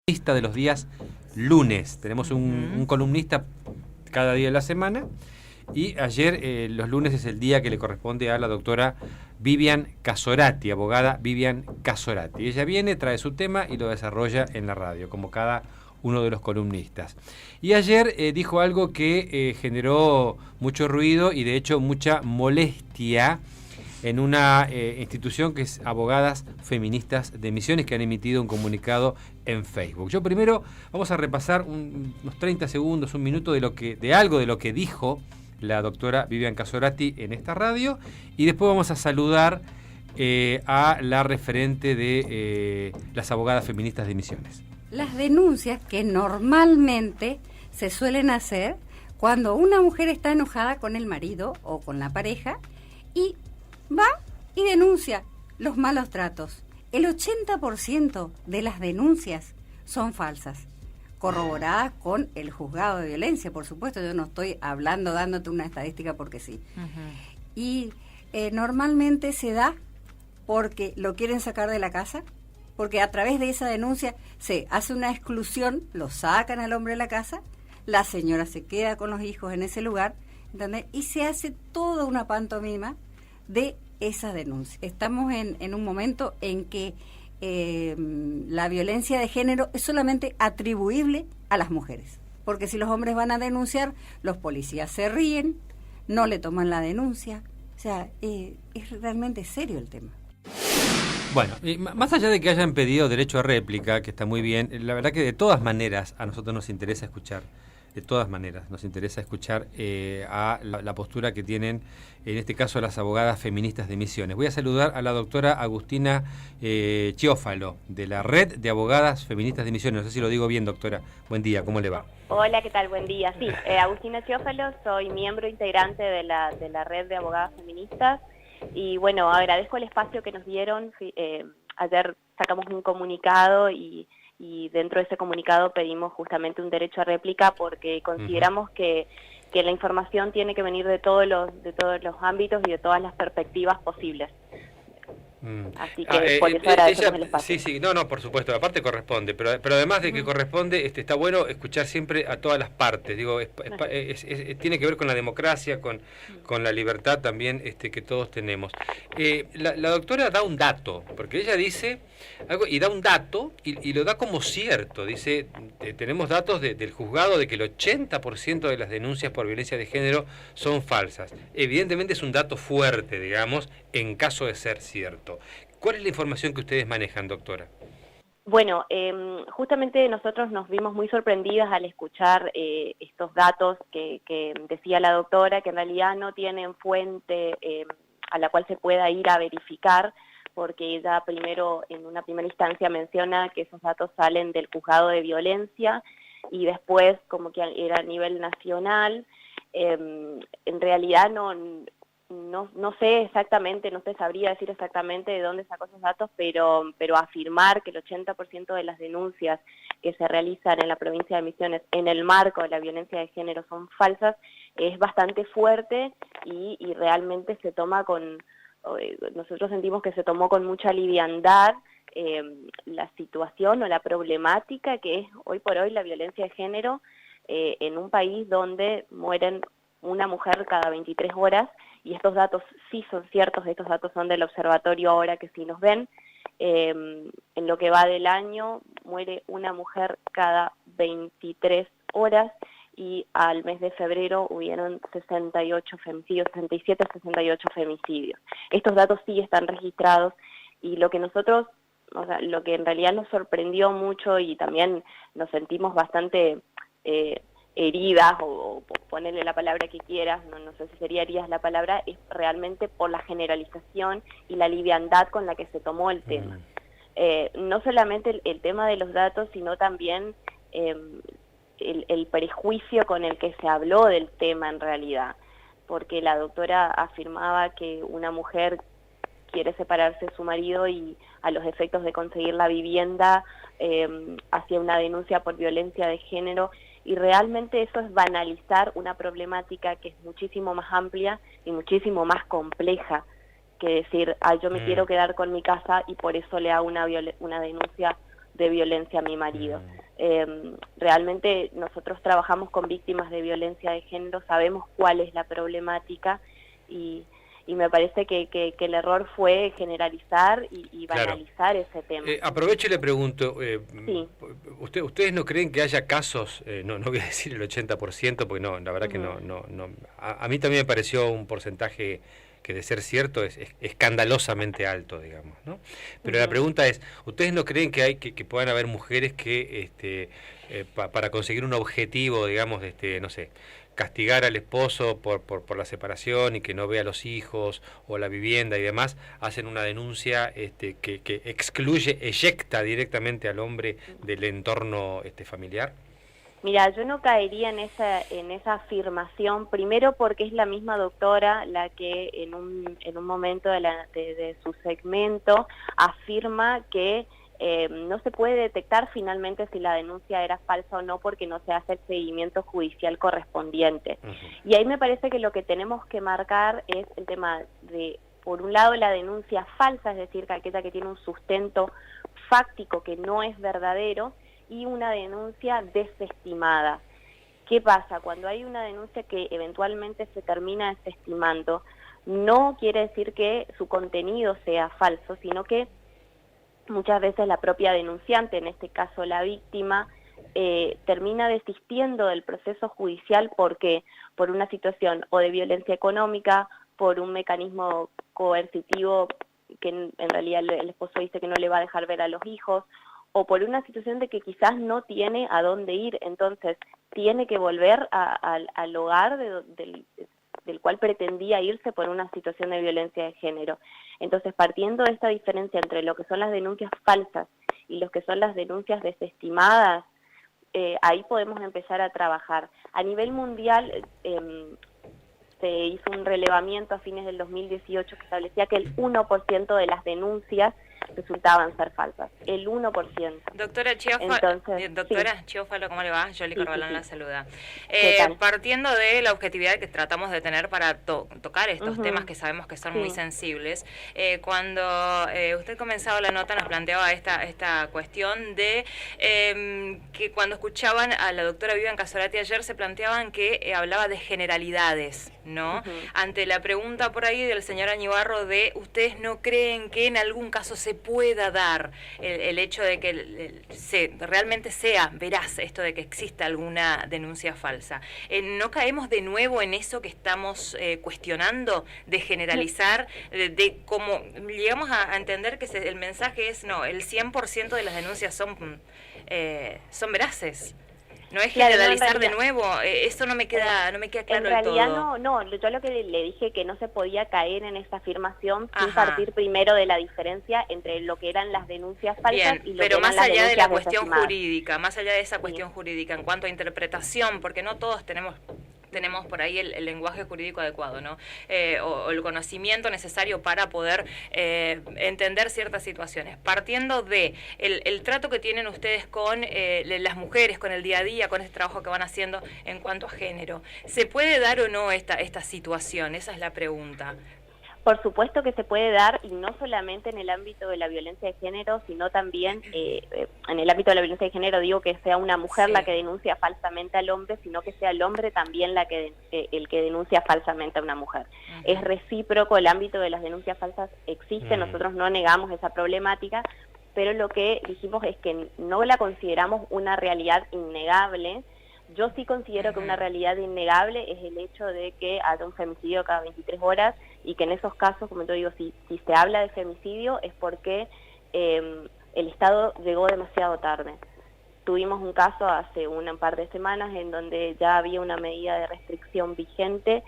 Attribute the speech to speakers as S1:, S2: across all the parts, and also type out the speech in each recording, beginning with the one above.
S1: Lista de los días lunes. Tenemos un columnista cada día de la semana y ayer, los lunes, es el día que le corresponde a la doctora Vivian Casorati, abogada Vivian Casorati. Ella viene, trae su tema y lo desarrolla en la radio, como cada uno de los columnistas. Y ayer dijo algo que generó mucho ruido y de hecho mucha molestia en una institución que es Abogadas Feministas de Misiones, que han emitido un comunicado en Facebook. Yo primero vamos a repasar unos 30 segundos, un minuto de algo de lo que dijo la doctora Vivian Casorati en esta radio, y después vamos a saludar a la referente de las Abogadas Feministas de Misiones.
S2: Las denuncias que normalmente se suelen hacer cuando una mujer está enojada con el marido o con la pareja y va y denuncia los malos tratos. El 80% de las denuncias son falsas, corroboradas con el juzgado de violencia, por supuesto. Yo no estoy hablando, dándote una estadística porque sí. Y normalmente se da porque lo quieren sacar de la casa, porque a través de esa denuncia se hace una exclusión, lo sacan al hombre de la casa, la señora se queda con los hijos en ese lugar, ¿entendés? Y se hace toda una pantomima de esa denuncia. Estamos en un momento en que la violencia de género es solamente atribuible a las mujeres, porque si los hombres van a denunciar, los policías se ríen, no le toman la denuncia. O sea, es realmente serio el tema.
S1: Bueno, más allá de que hayan pedido derecho a réplica, que está muy bien, la verdad que de todas maneras a nosotros nos interesa escuchar. De todas maneras, nos interesa escuchar a la postura que tienen, en este caso, las abogadas feministas de Misiones. Voy a saludar a la doctora Agustina Chiófalo, de la Red de Abogadas Feministas de Misiones. No sé si lo digo bien, doctora. Buen día, ¿cómo le va?
S3: Hola, ¿qué tal? Buen día. Sí, Agustina Chiófalo, soy miembro integrante de la Red de Abogadas Feministas. Y bueno, agradezco el espacio que nos dieron. Ayer sacamos un comunicado y dentro de ese comunicado pedimos justamente un derecho a réplica porque consideramos que la información tiene que venir de todos los ámbitos y de todas las perspectivas posibles. Así que por eso agradecemos el espacio.
S1: Sí, no, por supuesto, aparte corresponde, pero además de que corresponde, está bueno escuchar siempre a todas las partes. Digo, tiene que ver con la democracia, con la libertad también que todos tenemos. La doctora da un dato, porque ella dice algo y da un dato y lo da como cierto. Dice, tenemos datos del juzgado de que el 80% de las denuncias por violencia de género son falsas. Evidentemente es un dato fuerte, digamos, en caso de ser cierto. ¿Cuál es la información que ustedes manejan, doctora?
S3: Bueno, justamente nosotros nos vimos muy sorprendidas al escuchar estos datos que decía la doctora, que en realidad no tienen fuente a la cual se pueda ir a verificar, porque ella primero, en una primera instancia, menciona que esos datos salen del juzgado de violencia y después como que era a nivel nacional. En realidad no sé exactamente, no te sabría decir exactamente de dónde sacó esos datos, pero afirmar que el 80% de las denuncias que se realizan en la provincia de Misiones en el marco de la violencia de género son falsas es bastante fuerte y realmente se toma nosotros sentimos que se tomó con mucha liviandad la situación o la problemática que es hoy por hoy la violencia de género en un país donde mueren una mujer cada 23 horas, y estos datos sí son ciertos, estos datos son del observatorio ahora que sí nos ven. En lo que va del año muere una mujer cada 23 horas y al mes de febrero hubieron 68 femicidios, 67, 68 femicidios. Estos datos sí están registrados y lo que nosotros, o sea, lo que en realidad nos sorprendió mucho y también nos sentimos bastante heridas, o ponerle la palabra que quieras, no sé si sería heridas la palabra, es realmente por la generalización y la liviandad con la que se tomó el tema. No solamente el tema de los datos, sino también el prejuicio con el que se habló del tema en realidad, porque la doctora afirmaba que una mujer quiere separarse de su marido y a los efectos de conseguir la vivienda hacía una denuncia por violencia de género, y realmente eso es banalizar una problemática que es muchísimo más amplia y muchísimo más compleja que decir, yo me quiero quedar con mi casa y por eso le hago una denuncia de violencia a mi marido. Realmente nosotros trabajamos con víctimas de violencia de género, sabemos cuál es la problemática y me parece que el error fue generalizar y banalizar ese tema.
S1: Aprovecho y le pregunto,
S3: Sí.
S1: ¿ustedes no creen que haya casos, no voy a decir el 80%, porque no, la verdad que no, a mí también me pareció un porcentaje que de ser cierto es escandalosamente alto, digamos, ¿no? Pero la pregunta es, ¿ustedes no creen que que puedan haber mujeres que para conseguir un objetivo, digamos, no sé, castigar al esposo por la separación y que no vea a los hijos o la vivienda y demás, hacen una denuncia que excluye, eyecta directamente al hombre del entorno familiar?
S3: Mira, yo no caería en esa afirmación, primero porque es la misma doctora la que en un momento de su segmento afirma que no se puede detectar finalmente si la denuncia era falsa o no porque no se hace el seguimiento judicial correspondiente. Y ahí me parece que lo que tenemos que marcar es el tema de, por un lado, la denuncia falsa, es decir, aquella que tiene un sustento fáctico que no es verdadero, y una denuncia desestimada. ¿Qué pasa? Cuando hay una denuncia que eventualmente se termina desestimando, no quiere decir que su contenido sea falso, sino que muchas veces la propia denunciante, en este caso la víctima, termina desistiendo del proceso judicial porque por una situación o de violencia económica, por un mecanismo coercitivo que en realidad el esposo dice que no le va a dejar ver a los hijos, o por una situación de que quizás no tiene a dónde ir, entonces tiene que volver al hogar del cual pretendía irse por una situación de violencia de género. Entonces, partiendo de esta diferencia entre lo que son las denuncias falsas y lo que son las denuncias desestimadas, ahí podemos empezar a trabajar. A nivel mundial, se hizo un relevamiento a fines del 2018 que establecía que el 1% de las denuncias resultaban ser falsas, el 1%.
S4: Doctora Chiófalo,
S3: Entonces,
S4: Chiófalo, ¿cómo le va? Yoli Corbalán la saluda.
S3: ¿Qué tal?
S4: Partiendo de la objetividad que tratamos de tener para tocar estos temas que sabemos que son muy sensibles, cuando usted comenzaba la nota nos planteaba esta cuestión de que cuando escuchaban a la doctora Vivian Casorati ayer se planteaban que hablaba de generalidades, ¿no? Ante la pregunta por ahí del señor Añibarro de ¿ustedes no creen que en algún caso se pueda dar el hecho de que realmente sea veraz esto de que exista alguna denuncia falsa? ¿No caemos de nuevo en eso que estamos cuestionando, de generalizar, de cómo llegamos a entender que el mensaje es, no, el 100% de las denuncias son veraces? No es generalizar de nuevo, eso no me queda claro del todo.
S3: En realidad no, yo lo que le dije que no se podía caer en esta afirmación sin partir primero de la diferencia entre lo que eran las denuncias falsas y lo que eran las denuncias desestimadas. Pero más allá de la cuestión
S4: jurídica, más allá de esa cuestión jurídica, en cuanto a interpretación, porque no todos tenemos por ahí el lenguaje jurídico adecuado, ¿no? O el conocimiento necesario para poder entender ciertas situaciones. Partiendo de el trato que tienen ustedes con las mujeres, con el día a día, con este trabajo que van haciendo en cuanto a género, ¿se puede dar o no esta situación? Esa es la pregunta.
S3: Por supuesto que se puede dar, y no solamente en el ámbito de la violencia de género, sino también en el ámbito de la violencia de género, digo que sea una mujer la que denuncia falsamente al hombre, sino que sea el hombre también el que denuncia falsamente a una mujer. Es recíproco, el ámbito de las denuncias falsas existe, nosotros no negamos esa problemática, pero lo que dijimos es que no la consideramos una realidad innegable. Yo sí considero que una realidad innegable es el hecho de que haya un femicidio cada 23 horas y que en esos casos, como te digo, si se habla de femicidio es porque el Estado llegó demasiado tarde. Tuvimos un caso hace un par de semanas en donde ya había una medida de restricción vigente,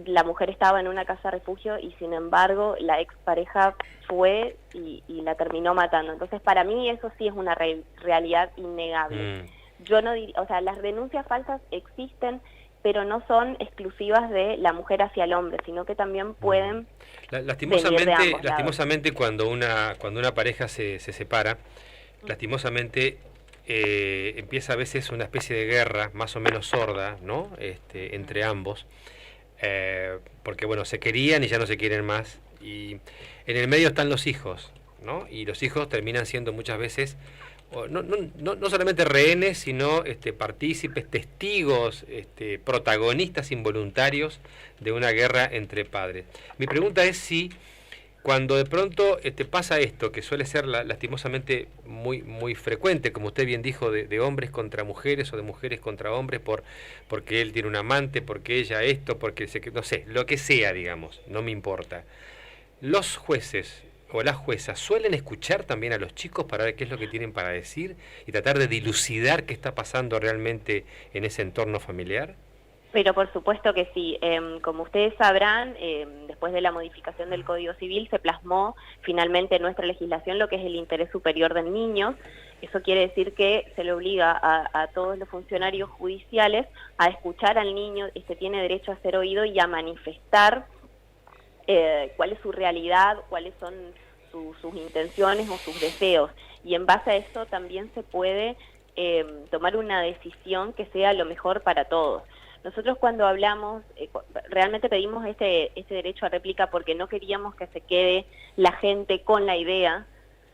S3: la mujer estaba en una casa refugio y sin embargo la expareja fue y la terminó matando. Entonces para mí eso sí es una realidad innegable. Yo no diría, o sea, las denuncias falsas existen, pero no son exclusivas de la mujer hacia el hombre, sino que también pueden
S1: lastimosamente cuando una pareja se separa, lastimosamente empieza a veces una especie de guerra más o menos sorda, ¿no? Entre ambos, porque bueno, se querían y ya no se quieren más, y en el medio están los hijos. ¿no? Y los hijos terminan siendo muchas veces no solamente rehenes, sino partícipes, testigos, protagonistas involuntarios de una guerra entre padres. Mi pregunta es si cuando de pronto pasa esto, que suele ser lastimosamente muy, muy frecuente, como usted bien dijo, de hombres contra mujeres o de mujeres contra hombres porque él tiene un amante, porque ella esto, porque no sé, lo que sea, digamos, no me importa. Los jueces o las juezas suelen escuchar también a los chicos para ver qué es lo que tienen para decir y tratar de dilucidar qué está pasando realmente en ese entorno familiar.
S3: Pero por supuesto que sí. Como ustedes sabrán, después de la modificación del Código Civil se plasmó finalmente en nuestra legislación lo que es el interés superior del niño. Eso quiere decir que se le obliga a todos los funcionarios judiciales a escuchar al niño, tiene derecho a ser oído y a manifestar cuál es su realidad, cuáles son sus intenciones o sus deseos. Y en base a eso también se puede tomar una decisión que sea lo mejor para todos. Nosotros cuando hablamos, realmente pedimos este derecho a réplica porque no queríamos que se quede la gente con la idea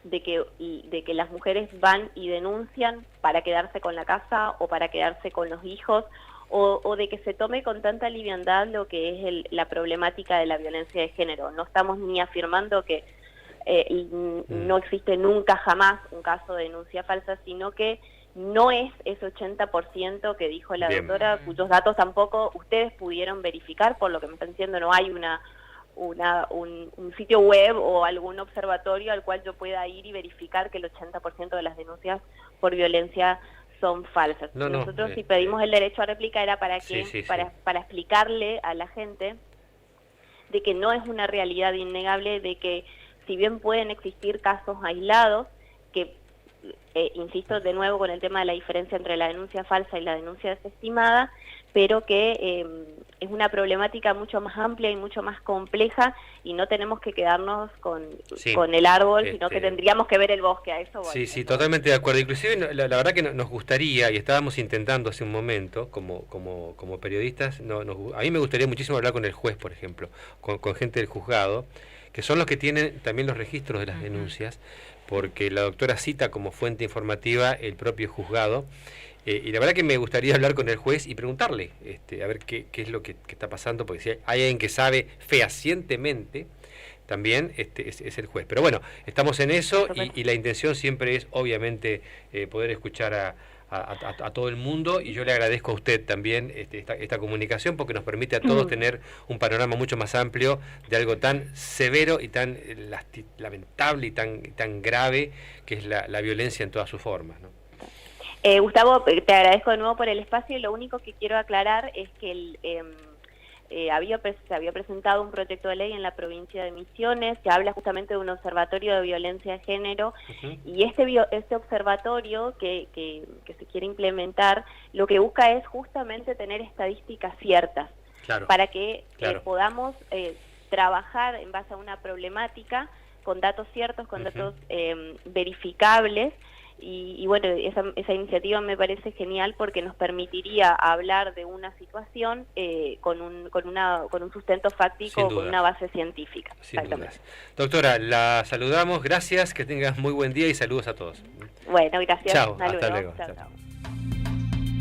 S3: de que las mujeres van y denuncian para quedarse con la casa o para quedarse con los hijos, o de que se tome con tanta liviandad lo que es la problemática de la violencia de género. No estamos ni afirmando que no existe nunca jamás un caso de denuncia falsa, sino que no es ese 80% que dijo la doctora, cuyos datos tampoco ustedes pudieron verificar, por lo que me están diciendo no hay un sitio web o algún observatorio al cual yo pueda ir y verificar que el 80% de las denuncias por violencia son falsas. Nosotros si pedimos el derecho a réplica era para para explicarle a la gente de que no es una realidad innegable, de que si bien pueden existir casos aislados, que insisto de nuevo con el tema de la diferencia entre la denuncia falsa y la denuncia desestimada, pero que es una problemática mucho más amplia y mucho más compleja y no tenemos que quedarnos con el árbol, sino que tendríamos que ver el bosque, a eso voy.
S1: Sí, totalmente de acuerdo. Inclusive la verdad que nos gustaría, y estábamos intentando hace un momento, como periodistas, a mí me gustaría muchísimo hablar con el juez, por ejemplo, con gente del juzgado, que son los que tienen también los registros de las denuncias, porque la doctora cita como fuente informativa el propio juzgado, y la verdad que me gustaría hablar con el juez y preguntarle a ver qué es lo que está pasando, porque si hay alguien que sabe fehacientemente, también es el juez. Pero bueno, estamos en eso y la intención siempre es, obviamente, poder escuchar a todo el mundo, y yo le agradezco a usted también esta comunicación porque nos permite a todos tener un panorama mucho más amplio de algo tan severo y tan lamentable y tan grave que es la violencia en todas sus formas, ¿no?
S3: Gustavo, te agradezco de nuevo por el espacio y lo único que quiero aclarar es que se había presentado un proyecto de ley en la provincia de Misiones que habla justamente de un observatorio de violencia de género, y este observatorio que se quiere implementar lo que busca es justamente tener estadísticas ciertas, para que podamos trabajar en base a una problemática con datos ciertos, con datos verificables. Y bueno, esa iniciativa me parece genial porque nos permitiría hablar de una situación con un sustento fáctico, con una base científica.
S1: Exactamente. Doctora, la saludamos, gracias, que tengas muy buen día y saludos a todos.
S3: Bueno, gracias.
S1: Chao, hasta luego.
S3: Chao.